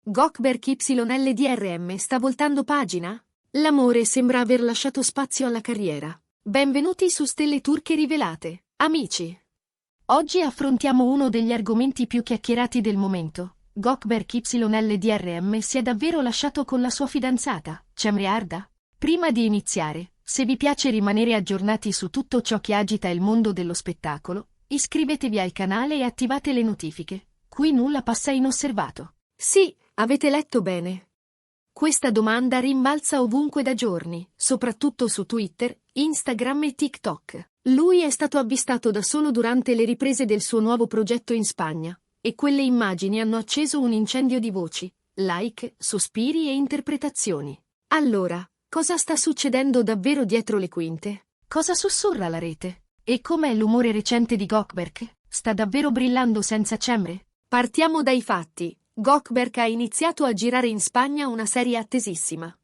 Gökberk YLDRM sta voltando pagina? L'amore sembra aver lasciato spazio alla carriera. Benvenuti su Stelle Turche Rivelate, amici! Oggi affrontiamo uno degli argomenti più chiacchierati del momento. Gökberk YLDRM si è davvero lasciato con la sua fidanzata, Cemre Arda? Prima di iniziare, se vi piace rimanere aggiornati su tutto ciò che agita il mondo dello spettacolo, iscrivetevi al canale e attivate le notifiche. Qui nulla passa inosservato. Sì, avete letto bene. Questa domanda rimbalza ovunque da giorni, soprattutto su Twitter, Instagram e TikTok. Lui è stato avvistato da solo durante le riprese del suo nuovo progetto in Spagna, e quelle immagini hanno acceso un incendio di voci, like, sospiri e interpretazioni. Allora, cosa sta succedendo davvero dietro le quinte? Cosa sussurra la rete? E com'è l'umore recente di Gökberk? Sta davvero brillando senza Cemre? Partiamo dai fatti. Gökberk ha iniziato a girare in Spagna una serie attesissima.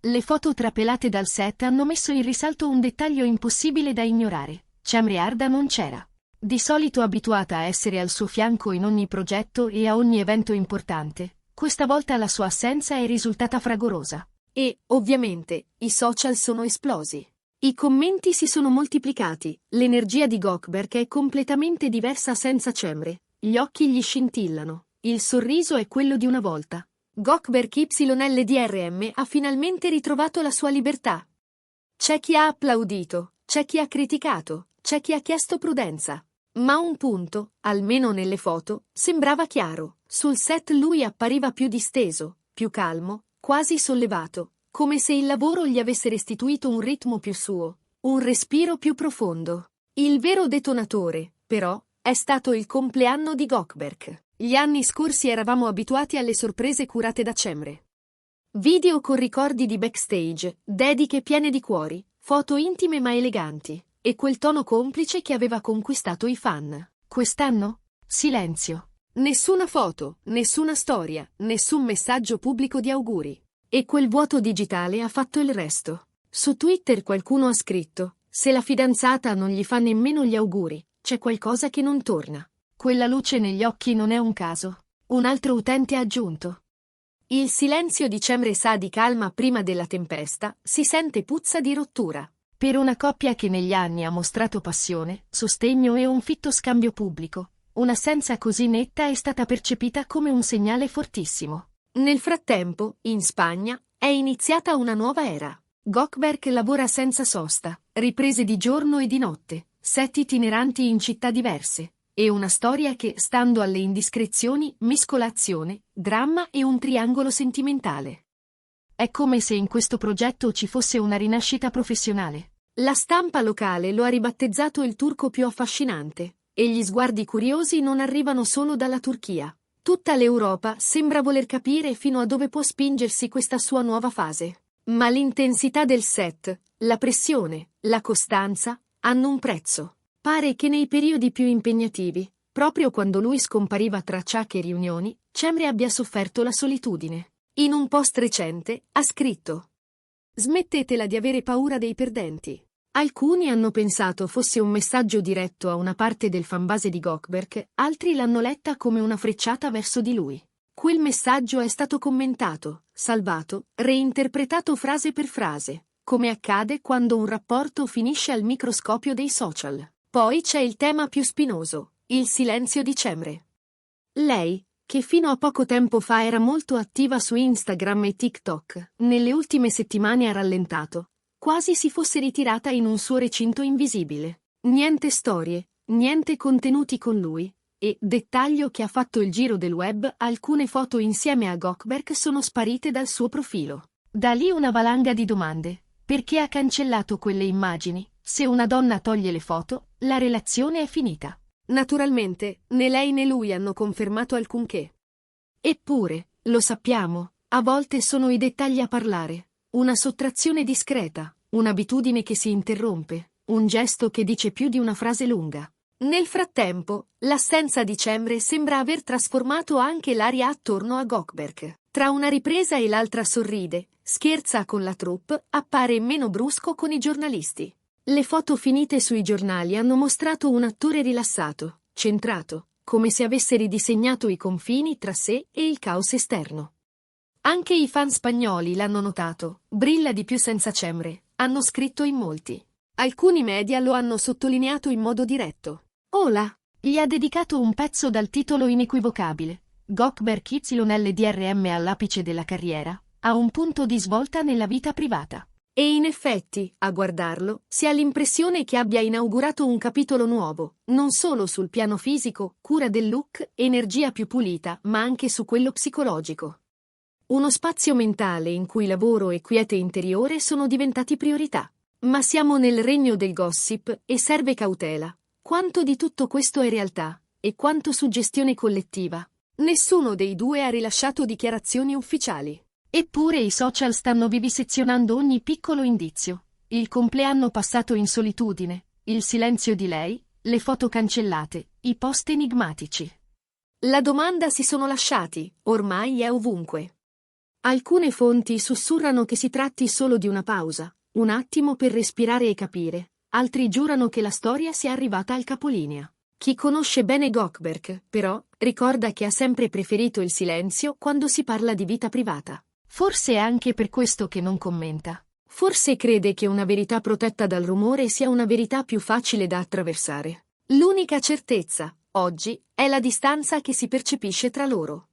Le foto trapelate dal set hanno messo in risalto un dettaglio impossibile da ignorare. Cemre Arda non c'era. Di solito abituata a essere al suo fianco in ogni progetto e a ogni evento importante, questa volta la sua assenza è risultata fragorosa. E, ovviamente, i social sono esplosi. I commenti si sono moltiplicati, l'energia di Gökberk è completamente diversa senza Cemre, gli occhi gli scintillano. Il sorriso è quello di una volta. Gökberk YLDRM ha finalmente ritrovato la sua libertà. C'è chi ha applaudito, c'è chi ha criticato, c'è chi ha chiesto prudenza. Ma un punto, almeno nelle foto, sembrava chiaro. Sul set lui appariva più disteso, più calmo, quasi sollevato, come se il lavoro gli avesse restituito un ritmo più suo, un respiro più profondo. Il vero detonatore, però, è stato il compleanno di Gökberk. Gli anni scorsi eravamo abituati alle sorprese curate da Cemre. Video con ricordi di backstage, dediche piene di cuori, foto intime ma eleganti, e quel tono complice che aveva conquistato i fan. Quest'anno? Silenzio. Nessuna foto, nessuna storia, nessun messaggio pubblico di auguri. E quel vuoto digitale ha fatto il resto. Su Twitter qualcuno ha scritto: se la fidanzata non gli fa nemmeno gli auguri, c'è qualcosa che non torna. Quella luce negli occhi non è un caso. Un altro utente ha aggiunto: il silenzio di Cemre sa di calma prima della tempesta, si sente puzza di rottura. Per una coppia che negli anni ha mostrato passione, sostegno e un fitto scambio pubblico, un'assenza così netta è stata percepita come un segnale fortissimo. Nel frattempo, in Spagna, è iniziata una nuova era. Gökberk lavora senza sosta, riprese di giorno e di notte, set itineranti in città diverse. E una storia che, stando alle indiscrezioni, mescola azione, dramma e un triangolo sentimentale. È come se in questo progetto ci fosse una rinascita professionale. La stampa locale lo ha ribattezzato il turco più affascinante, e gli sguardi curiosi non arrivano solo dalla Turchia. Tutta l'Europa sembra voler capire fino a dove può spingersi questa sua nuova fase. Ma l'intensità del set, la pressione, la costanza, hanno un prezzo. Pare che nei periodi più impegnativi, proprio quando lui scompariva tra ciak e riunioni, Cemre abbia sofferto la solitudine. In un post recente, ha scritto: smettetela di avere paura dei perdenti. Alcuni hanno pensato fosse un messaggio diretto a una parte del fanbase di Gökberk, altri l'hanno letta come una frecciata verso di lui. Quel messaggio è stato commentato, salvato, reinterpretato frase per frase, come accade quando un rapporto finisce al microscopio dei social. Poi c'è il tema più spinoso, il silenzio di Cemre. Lei, che fino a poco tempo fa era molto attiva su Instagram e TikTok, nelle ultime settimane ha rallentato, quasi si fosse ritirata in un suo recinto invisibile. Niente storie, niente contenuti con lui, e, dettaglio che ha fatto il giro del web, alcune foto insieme a Gökberk sono sparite dal suo profilo. Da lì una valanga di domande. Perché ha cancellato quelle immagini? Se una donna toglie le foto, la relazione è finita. Naturalmente, né lei né lui hanno confermato alcunché. Eppure, lo sappiamo, a volte sono i dettagli a parlare. Una sottrazione discreta, un'abitudine che si interrompe, un gesto che dice più di una frase lunga. Nel frattempo, l'assenza di Cemre sembra aver trasformato anche l'aria attorno a Gökberk. Tra una ripresa e l'altra sorride, scherza con la troupe, appare meno brusco con i giornalisti. Le foto finite sui giornali hanno mostrato un attore rilassato, centrato, come se avesse ridisegnato i confini tra sé e il caos esterno. Anche i fan spagnoli l'hanno notato, brilla di più senza cemre, hanno scritto in molti. Alcuni media lo hanno sottolineato in modo diretto. Ola gli ha dedicato un pezzo dal titolo inequivocabile. Gökberk YLDRM all'apice della carriera, a un punto di svolta nella vita privata. E in effetti, a guardarlo, si ha l'impressione che abbia inaugurato un capitolo nuovo, non solo sul piano fisico, cura del look, energia più pulita, ma anche su quello psicologico. Uno spazio mentale in cui lavoro e quiete interiore sono diventati priorità. Ma siamo nel regno del gossip e serve cautela. Quanto di tutto questo è realtà, e quanto suggestione collettiva? Nessuno dei due ha rilasciato dichiarazioni ufficiali. Eppure i social stanno vivisezionando ogni piccolo indizio. Il compleanno passato in solitudine, il silenzio di lei, le foto cancellate, i post enigmatici. La domanda si sono lasciati, ormai è ovunque. Alcune fonti sussurrano che si tratti solo di una pausa, un attimo per respirare e capire, altri giurano che la storia sia arrivata al capolinea. Chi conosce bene Gökberk, però, ricorda che ha sempre preferito il silenzio quando si parla di vita privata. Forse è anche per questo che non commenta. Forse crede che una verità protetta dal rumore sia una verità più facile da attraversare. L'unica certezza, oggi, è la distanza che si percepisce tra loro.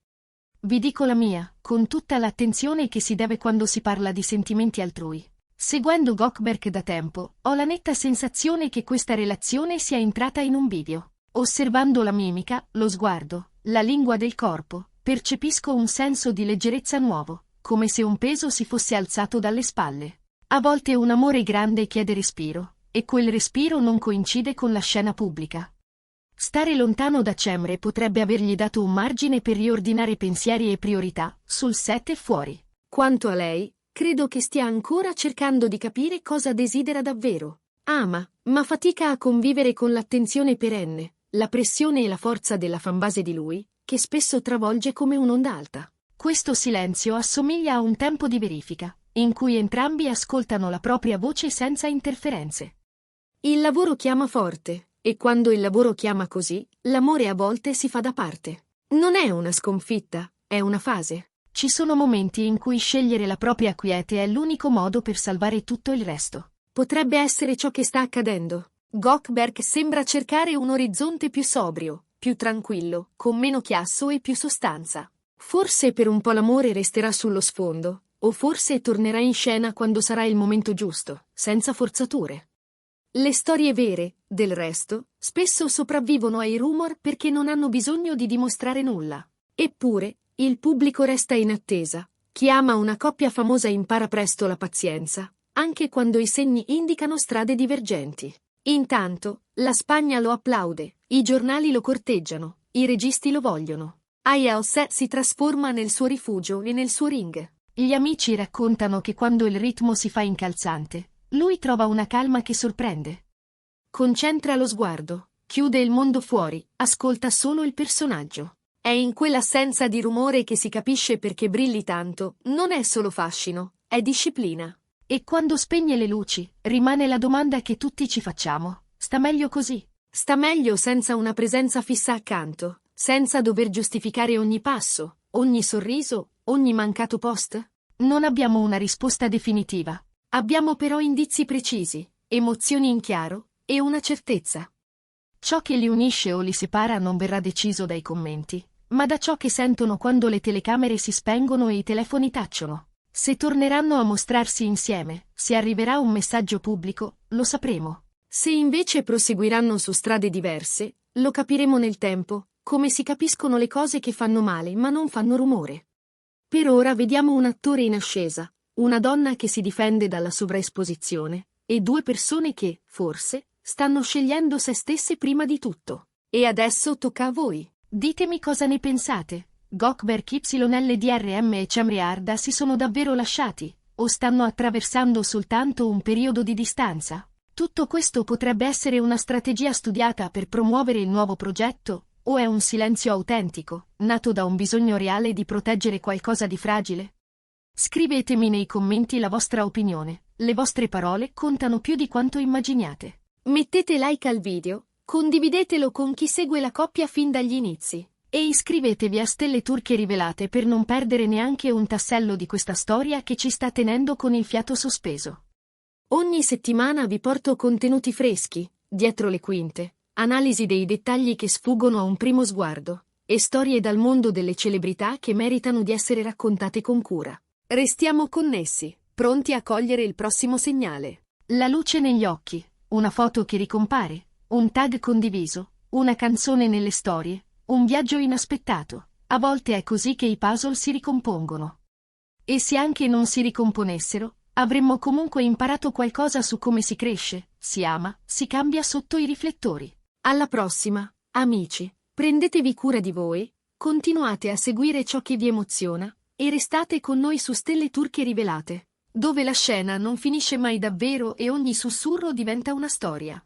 Vi dico la mia, con tutta l'attenzione che si deve quando si parla di sentimenti altrui. Seguendo Gökberk da tempo, ho la netta sensazione che questa relazione sia entrata in un bivio. Osservando la mimica, lo sguardo, la lingua del corpo, percepisco un senso di leggerezza nuovo, come se un peso si fosse alzato dalle spalle. A volte un amore grande chiede respiro, e quel respiro non coincide con la scena pubblica. Stare lontano da Cemre potrebbe avergli dato un margine per riordinare pensieri e priorità, sul set e fuori. Quanto a lei, credo che stia ancora cercando di capire cosa desidera davvero. Ama, ma fatica a convivere con l'attenzione perenne, la pressione e la forza della fanbase di lui, che spesso travolge come un'onda alta. Questo silenzio assomiglia a un tempo di verifica, in cui entrambi ascoltano la propria voce senza interferenze. Il lavoro chiama forte, e quando il lavoro chiama così, l'amore a volte si fa da parte. Non è una sconfitta, è una fase. Ci sono momenti in cui scegliere la propria quiete è l'unico modo per salvare tutto il resto. Potrebbe essere ciò che sta accadendo. Gökberk sembra cercare un orizzonte più sobrio, più tranquillo, con meno chiasso e più sostanza. Forse per un po' l'amore resterà sullo sfondo, o forse tornerà in scena quando sarà il momento giusto, senza forzature. Le storie vere, del resto, spesso sopravvivono ai rumor perché non hanno bisogno di dimostrare nulla. Eppure, il pubblico resta in attesa. Chi ama una coppia famosa impara presto la pazienza, anche quando i segni indicano strade divergenti. Intanto, la Spagna lo applaude, i giornali lo corteggiano, i registi lo vogliono. IELTS si trasforma nel suo rifugio e nel suo ring. Gli amici raccontano che quando il ritmo si fa incalzante, lui trova una calma che sorprende. Concentra lo sguardo, chiude il mondo fuori, ascolta solo il personaggio. È in quell'assenza di rumore che si capisce perché brilli tanto, non è solo fascino, è disciplina. E quando spegne le luci, rimane la domanda che tutti ci facciamo: sta meglio così? Sta meglio senza una presenza fissa accanto? Senza dover giustificare ogni passo, ogni sorriso, ogni mancato post? Non abbiamo una risposta definitiva. Abbiamo però indizi precisi, emozioni in chiaro, e una certezza. Ciò che li unisce o li separa non verrà deciso dai commenti, ma da ciò che sentono quando le telecamere si spengono e i telefoni tacciono. Se torneranno a mostrarsi insieme, se arriverà un messaggio pubblico, lo sapremo. Se invece proseguiranno su strade diverse, lo capiremo nel tempo, come si capiscono le cose che fanno male ma non fanno rumore. Per ora vediamo un attore in ascesa, una donna che si difende dalla sovraesposizione, e due persone che, forse, stanno scegliendo se stesse prima di tutto. E adesso tocca a voi. Ditemi cosa ne pensate. Gökberk YLDRM e Cemre Arda si sono davvero lasciati, o stanno attraversando soltanto un periodo di distanza? Tutto questo potrebbe essere una strategia studiata per promuovere il nuovo progetto, o è un silenzio autentico, nato da un bisogno reale di proteggere qualcosa di fragile? Scrivetemi nei commenti la vostra opinione, le vostre parole contano più di quanto immaginiate. Mettete like al video, condividetelo con chi segue la coppia fin dagli inizi. E iscrivetevi a Stelle Turche Rivelate per non perdere neanche un tassello di questa storia che ci sta tenendo con il fiato sospeso. Ogni settimana vi porto contenuti freschi, dietro le quinte, analisi dei dettagli che sfuggono a un primo sguardo, e storie dal mondo delle celebrità che meritano di essere raccontate con cura. Restiamo connessi, pronti a cogliere il prossimo segnale. La luce negli occhi, una foto che ricompare, un tag condiviso, una canzone nelle storie, un viaggio inaspettato. A volte è così che i puzzle si ricompongono. E se anche non si ricomponessero, avremmo comunque imparato qualcosa su come si cresce, si ama, si cambia sotto i riflettori. Alla prossima, amici, prendetevi cura di voi, continuate a seguire ciò che vi emoziona, e restate con noi su Stelle Turche Rivelate, dove la scena non finisce mai davvero e ogni sussurro diventa una storia.